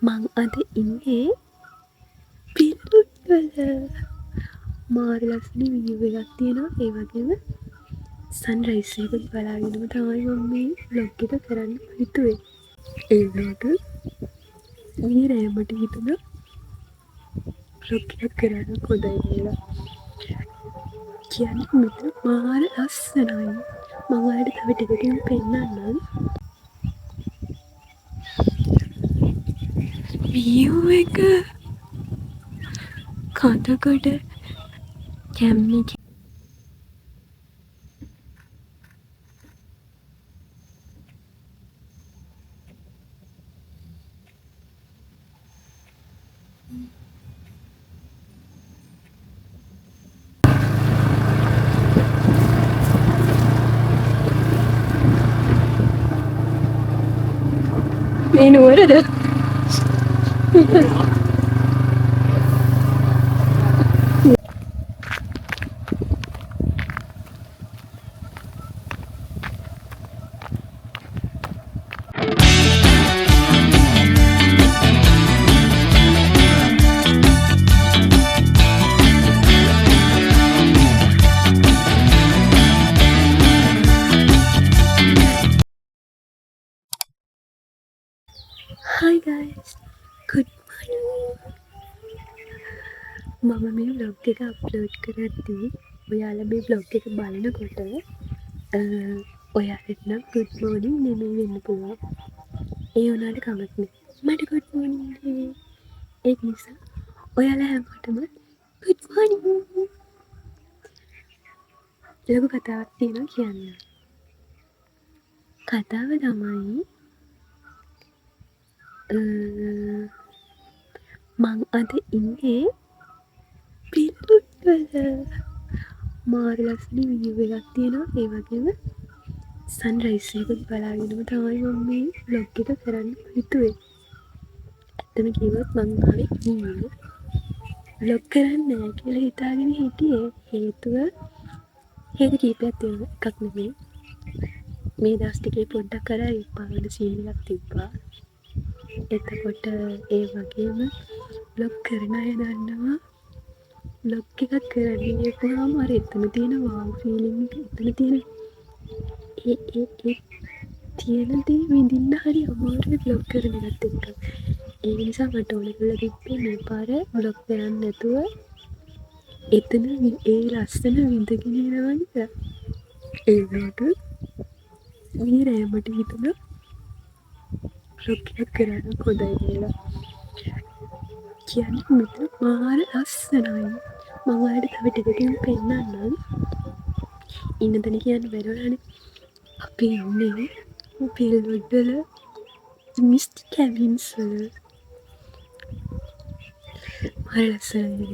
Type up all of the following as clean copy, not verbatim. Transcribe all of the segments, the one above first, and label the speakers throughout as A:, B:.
A: මං අද ඉන්නේ පිල්ලුට්වල. මාර ලස්සන වියව් එකක් තියෙනවා. ඒ වගේම සන්රයිස් එකකුත් බලාගෙනම තමයි මම මේ ව්ලොග් එක කරන්න හිතුවේ. ඒ වුණාට ඊයේ රෑ මට හිතුණා ව්ලොග් එකක් කරන්න හොඳයි කියලා. කියන්නේ මෙතන මාර ලස්සනයි. මම ඔයාලට තව ටිකකින් පෙන්නන්නම්. වියව් එක කඳකට කැම්මි මේ නුවරද? Hi guys, good morning. මම මේ vlog එක අප්ලෝඩ් කරද්දී ඔයාලා මේ vlog එක බලනකොට ඔයාලට නම් good morning නෙමෙයි වෙන්න පුළුවන්. ඒ වුණාට කමක් නෑ. මට good morning නෙමෙයි. ඒක නිසා ඔයාලා හැමෝටම good morning. ලොකු කතාවක් තියෙනවා කියන්න. කතාව තමයි මං අද ඉන්නේ පිල්ලුට්වල. මාර ලස්සන වියව් එකක් තියෙනවා. ඒ වගේම සන්රයිස් එකකුත් බලාගෙනම තමයි මම මේ ව්ලොග් එක කරන්න හිතුවේ. ඇත්තම කිව්වොත් මං ආවේ ඊයේ ව්ලොග් කරන්නේ නැහැ කියලා හිතාගෙන හිටියේ. හේතු කීපයක් තියෙනවා. එකක් නෙමෙයි. මේ දවස් ටිකේ පොඩ්ඩක් අර එපාවන සීන් එකක් තිබ්බා. එතකොට ඒ වගේම ව්ලොග් කරන අය දන්නවා ව්ලොග් එකක් කරන්න ගියපුවාම අර එතන තියෙන වව් ෆීලිං එක එතන තියෙන ඒ තියෙන දේ විඳින්න හරි අමාරුයි ව්ලොග් කරන එකත් එක්ක. ඒ නිසා මට ඕන කරලා තිබ්බේ මේ පාර ව්ලොග් කරන්න නැතුව එතන ඒ ලස්සන විඳගෙන එනවා කියලා. ඒ වුණාට ඊයේ රෑ මට හිතුණා ව්ලොග් එකක් කරන්න හොඳයි කියලා. කියන්නේ මෙතන මාර ලස්සනයි. මම ඔයාලට තව ටිකකින් පෙන්නන්නම්. ඉන්න තැන කියන්න බැරි වුණානේ. අපි ඉන්නේ පිල්ලුට්වල මිස්ට් කැබින්ස් වල. මාර ලස්සනයි.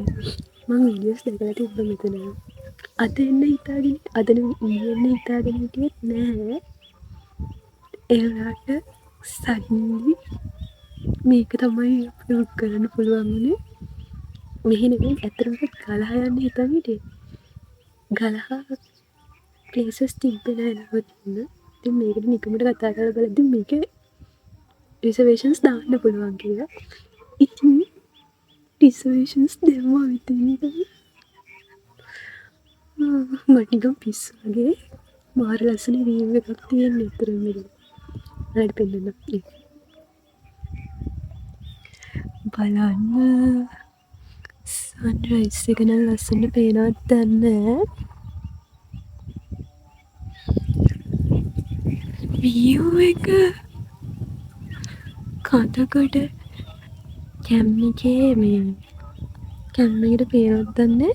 A: මම වීඩියෝස් දැකලා තිබ්බ මෙතන. අද එන්න හිතාගෙන ඊයේ එන්න හිතාගෙන හිටියෙත් නෑ. ඒ වුණාට සඩන්ලි මේක තමයි අප්ලෝඩ් කරන්න පුළුවන් වුණේ. මෙහෙ නෙමෙයි ඇත්තටම ගලහ යන්න හිතන් හිටියේ. ගලහ ප්ලේසස් තිබ්බේ නෑ නවතින්න. ඉතින් මේකට නිකමට කතා කරලා බලද්දි මේකේ රිසර්වේෂන්ස් දාන්න පුළුවන් කියලා. ඉතින් රිසර්වේෂන්ස් දැම්මා විතරයි. මට නිකන් පිස්සු වගේ. මාර ලස්සන වීව් එකක් තියෙන විතරයි මේක. හරියට පෙන්නන්න. බලන්න සන්රයිස් එක නම් ලස්සනට පේනවද දන්නේ නැහැ. වියව් එක කඳකට කැම්මිකේ මේ කැම්මකට පේනවද දන්නේ.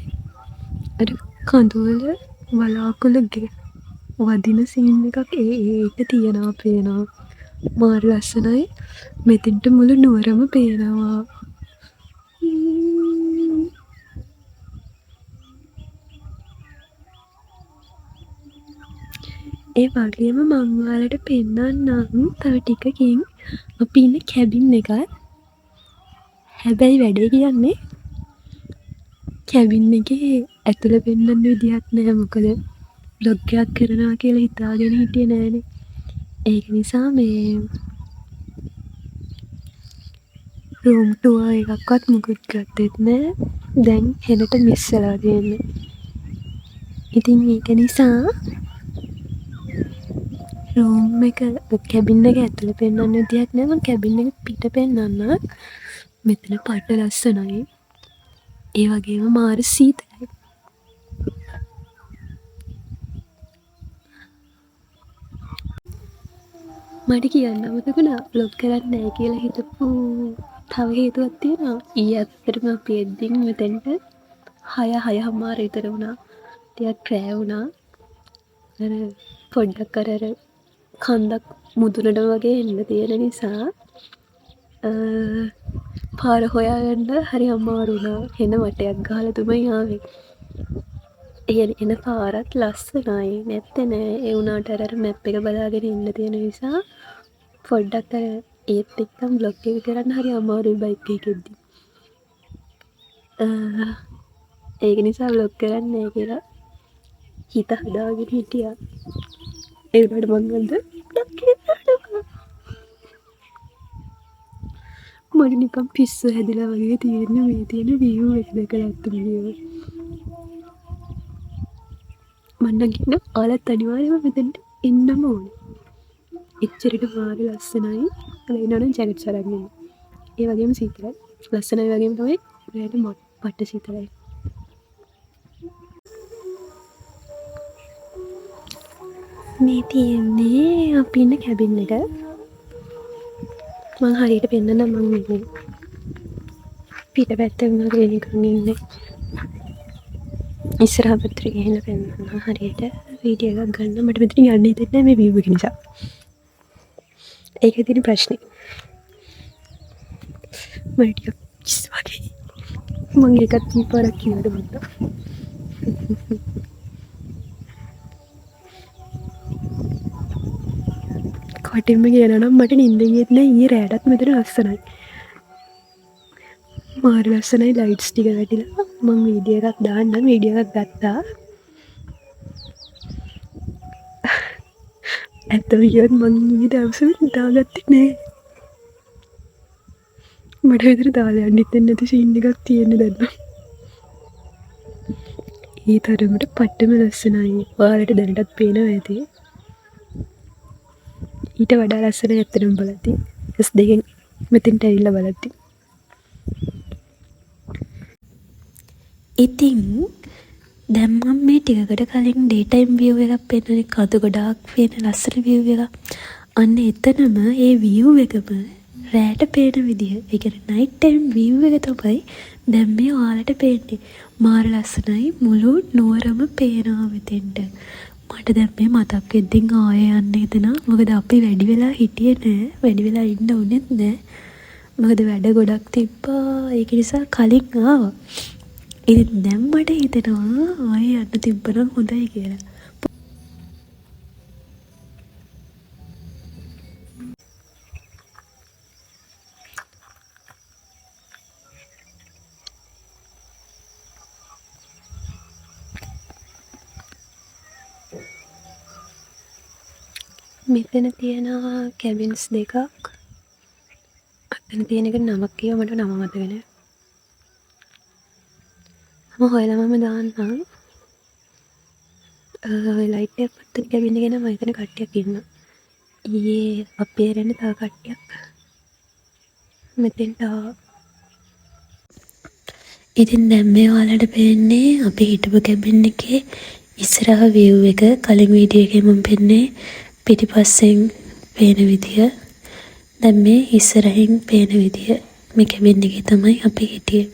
A: අර කඳුවල වලාකුළු වදින සීන් එකක් ඒක තියෙනවා පේනවා. මාර ලස්සනයි. මෙතෙන්ට මුළු නුවරම පේනවා. ඒ වගේම මං ඔයාලට පෙන්නන්නම් තව ටිකකින් අපි ඉන්න කැබින් එකත්. හැබැයි වැඩේ කියන්නේ කැබින් එකේ ඇතුළ පෙන්නන්න විදිහක් නෑ. මොකද ව්ලොග් එකක් කරනවා කියලා හිතාගෙන හිටියේ නෑනේ. ඒක නිසා මේ රූම් ටුවර් එකක්වත් මුකුත් ගත්තෙත් නෑ. දැන් හෙනට මිස් වෙලා තියෙන්නේ. ඉතින් ඒක නිසා රූම් එක කැබින් එක ඇතුළේ පෙන්වන්න විදියක් නෑ. මම කැබින් එක පිට පෙන්වන්නම්. මෙතන පට්ට ලස්සනයි. ඒ වගේම මාර සීතලයි. මට කියන්න අමතක වුණා බ්ලොග් කරන්නේ නැහැ කියලා හිතපු තව හේතුවක් තියෙනවා. ඊයේ ඇත්තටම අපි එද්දීන් මෙතෙන්ට 6:30 විතර වුණා. ටිකක් රෑ වුණා. අර පොඩ්ඩක් අර කන්දක් මුදුනට වගේ එන්න තියෙන නිසා පාර හොයාගන්න හරි අමාරු වුණා. හෙන වටයක් ගහලා තමයි ආවේ. එන පාරත් ලස්සනයි නැත්තේ නෑ. ඒ වුණාට අර මැප් එක බලාගෙන ඉන්න තියෙන නිසා පොඩ්ඩක් අර ඒත් එක්කම බ්ලොග් එක කරන්න හරි අමාරුයි බයික් එකෙද්දි. ඒක නිසා බ්ලොග් කරන්නේ නෑ කියලා හිත හදාගෙන හිටියා. ඒ වුණාට මං අද බ්ලොග් කරනවා. මට නිකන් පිස්සු හැදිලා වගේ තියෙන්නේ මේ තියෙන view එක දැකලා අත්තුමියෝ. මම නම් කියන ඔයාලත් අනිවාර්යයෙන්ම මෙතෙන්ට එන්නම ඕනේ. එච්චරට මාර ලස්සනයි. ඔයාලා එනවනම් ජැකට්ස් අරන් එන්න. ඒ වගේම සීතලයි. ලස්සනයි වගේම තමයි රෑට පට්ට සීතලයි. මේ තියෙන්නේ අපි ඉන්න කැබින් එක. මං හරියට පෙන්නන්න මං ඉන්නේ පිට පැත්තෙන් වගේ නිකන් ඉන්නේ. ඉස්සරහ පැත්තට ගිහිල්ලා පෙන්නන්න හරියට වීඩියෝ එකක් ගන්න. මට මෙතන යන්න හිතෙන්නේ නැහැ මේ view එක නිසා. ඒකේ තියෙන ප්‍රශ්නේ. මට ටිකක් පිස්සු වගේ. මං ඒකත් කීපාරක් කියනකොට මට. කටින්ම කියනවා නම් මට නිින්ද ගියෙත් නෑ. ඊයේ රෑටත් මෙතන ලස්සනයි. මාර ලස්සනයි ලයිට්ස් ටික වැටිලා. මං වීඩියෝ එකක් දාන්නම්. වීඩියෝ එකක් ගත්තා. ඇත්තම කියොත් මං ඊයේ දවසේ දාගත්තේ නෑ. මට විතර දාලා යන්න හිතෙන්නේ නැති සීන් එකක් තියෙන දැන්. ඒ තරමට පට්ටම ලස්සනයි. ඔයාලට දැනටත් පේනවා ඇති. ඊට වඩා ලස්සනයි ඇත්තටම බලද්දි. S2 මෙතෙන්ට ඇවිල්ලා බලද්දි. ඉතින් දැන් මම මේ ටිකකට කලින් ඩේ ටයිම් view එකක් පෙන්වන්නේ කඳු ගොඩාක් පේන ලස්සන view එකක්. අන්න එතනම ඒ view එකම රෑට පේන විදිහ. ඒ කියන්නේ night time view එක තමයි දැන් මේ ඔයාලට පේන්නේ. මාර ලස්සනයි මුළු නුවරම පේනවා මෙතෙන්ට. මට දැන් මේ මතක් වෙද්දින් ආයෙ යන්න හිතෙනවා. මොකද අපි වැඩි වෙලා හිටියේ නෑ. වැඩි වෙලා ඉන්න උනේත් නෑ. මොකද වැඩ ගොඩක් තිබ්බා. ඒක නිසා කලින් ආවා. ඉතින් දැන් මට හිතෙනවා ආයෙ යන්න තිබ්බනම් හොඳයි කියලා. මෙතන තියෙනවා කැබින්ස් දෙකක්. අතන තියෙන එක නමක් කියව මට නම මතක නෑ. මම හොයලා මම දාන්නම්. ලයිට් එකක් පත්තන කැබින් එකේ නම් එතන කට්ටියක් ඉන්නවා. ඊයේ අපි එරෙන්න තව කට්ටියක් මෙතෙන්ට ආවා. ඉතින් දැන් මේ ඔයාලට පේන්නේ අපි හිටපු කැබින් එකේ ඉස්සරහ view එක. කලින් වීඩියෝ එකේ මම පෙන්නේ පිටිපස්සෙන් පේන විදිය. දැන් මේ ඉස්සරහින් පේන විදිය. මේ කැබින් එකේ තමයි අපි හිටියේ.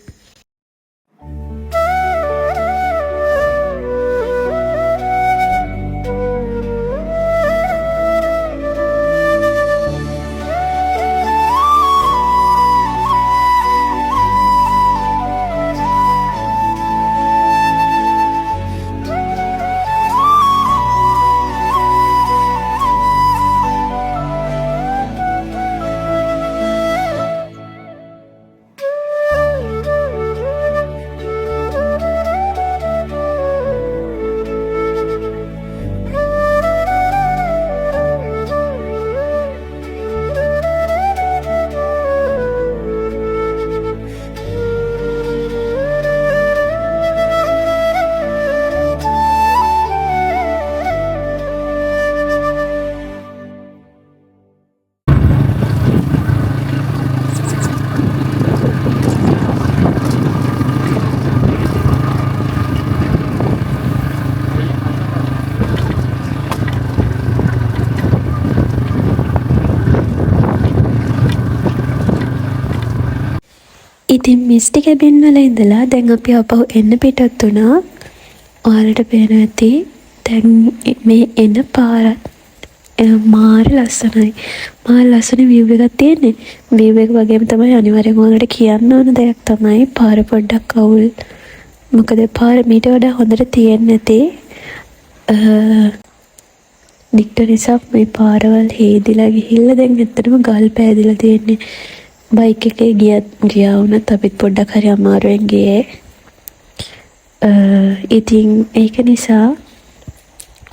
A: ඉතින් මිස්ටි කැබින් වල ඉඳලා දැන් අපි ආපහු එන්න පිටත් වුණා. ඔයාලට පේනවා ඇති දැන් මේ එන පාරත් මාර ලස්සනයි. මාර ලස්සන view එකක් තියෙන්නේ. view එක වගේම තමයි අනිවාර්යෙන් ඔයාලට කියන්න ඕන දෙයක් තමයි පාර පොඩ්ඩක් අවුල්. මොකද පාර මීට වඩා හොඳට තියෙන්නේ නැති. දික්ට නිසා මේ පාරවල් හේදිලා ගිහිල්ලා දැන් ඇත්තටම ගල් පෑදිලා තියෙන්නේ. බයික් එකේ ගියා වුණත් අපිත් පොඩ්ඩක් හරි අමාරුවෙන් ගියේ. ඉතින් ඒක නිසා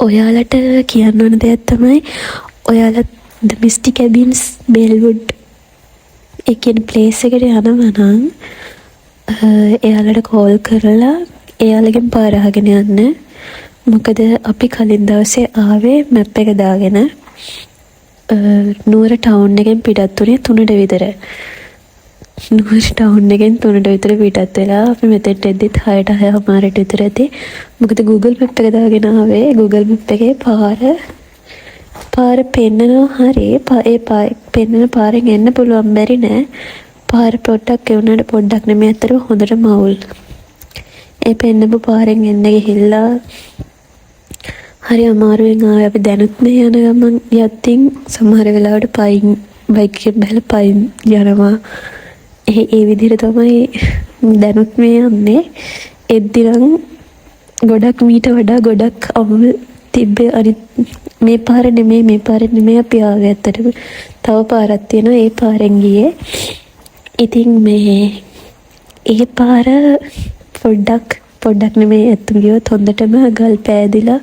A: ඔයාලට කියන්න ඕන දෙයක් තමයි ඔයාලා The Misty Cabins Bellwood ඒ කියන්නේ ප්ලේස් එකට යනවා නම් එයාලට කෝල් කරලා එයාලගෙන් පාර අහගෙන යන්න. මොකද අපි කලින් දවසේ ආවේ මැප් එක දාගෙන නුවර ටවුන් එකෙන් පිටත් වුණේ 3ට විතර. නුවර ටවුන් එකෙන් 3ට විතර පිටත් වෙලා අපි මෙතෙන්ට එද්දිත් 6ට 6:00 විතර ඇති. මොකද Google Map එක දාගෙන ආවේ. Google Map එකේ පාර පෙන්නනවා හරි. ඒ පෙන්නන පාරෙන් එන්න පුළුවන් බැරි නෑ. පාර පොඩ්ඩක් ඒ වුණාට පොඩ්ඩක් නෙමෙයි අතර හොඳටම අවුල්. ඒ පෙන්නපු පාරෙන් එන්න ගිහිල්ලා හරි අමාරුවෙන් ආවේ. අපි දැනුත් මේ යන ගමන් යද්දී සමහර වෙලාවට පයින් බයික් එකෙන් බහලා පයින් යනවා. ඒ විදිහට තමයි දැනුත් මේ යන්නේ. එද්දි නම් ගොඩක් මීට වඩා ගොඩක් අවුල් තිබ්බේ. අනිත් මේ පාර නෙමෙයි අපි ආවේ ඇත්තටම. තව පාරක් තියෙනවා. ඒ පාරෙන් ගියේ. ඉතින් ඒ පාර පොඩ්ඩක් නෙමෙයි ඇත්තම ගියොත් හොඳටම ගල් පෑදිලා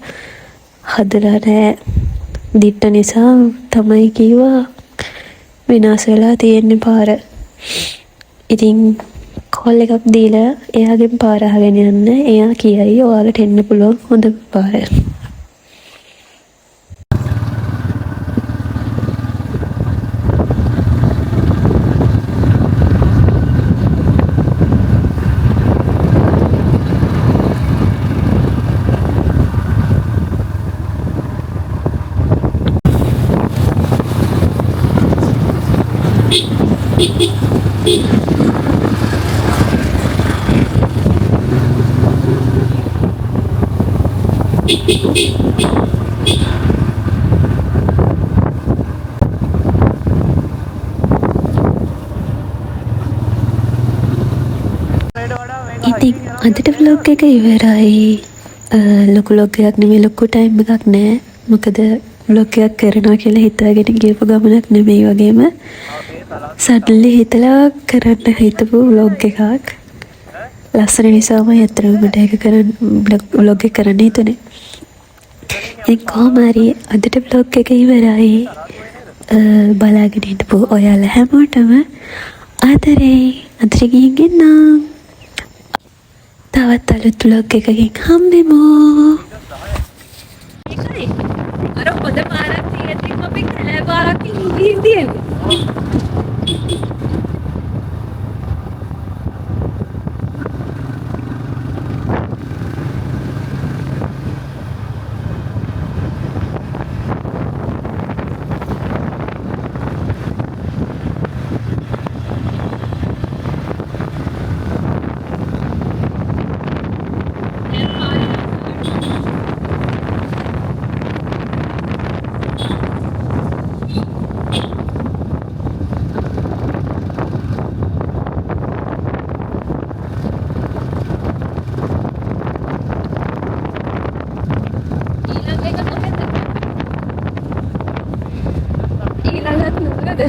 A: හදලා නෑ. දිට්ට නිසා තමයි කිව්වා විනාශ වෙලා තියෙන්නේ පාර. ඉතින් කෝල් එකක් දීලා එයාගෙන් පාර අහගෙන යන්න. එයා කියයි ඔයාලට එන්න පුළුවන් හොඳ පාර. ඉතින් අදට vlog එක ඉවරයි. ලොකු vlog එකක් නෙමෙයි, ලොකු ටයිම් එකක් නෑ. මොකද vlog එකක් කරනවා කියලා හිතාගෙන ගියපු ගමනක් නෙමෙයි වගේම සඩන්ලි හිතලා කරන්න හිතපු vlog එකක්. ලස්සන නිසාම ඇත්තටම මට ඒක vlog එක කරන්න හිතුනේ. ඉතින් කොහොම හරි අදට vlog එක ඉවරයි. බලාගෙන හිටපු ඔයාලා හැමෝටම ආදරේ. අදට ගිහින් එන්නම්. තවත් අලුත් vlog එකකින් හම්බෙමු. ඒකයි. අර පොද පාරක් තියෙද්දි අපි කැලෑ පාරක් ඉඳින්නේ. ඊළඟට නුවරද?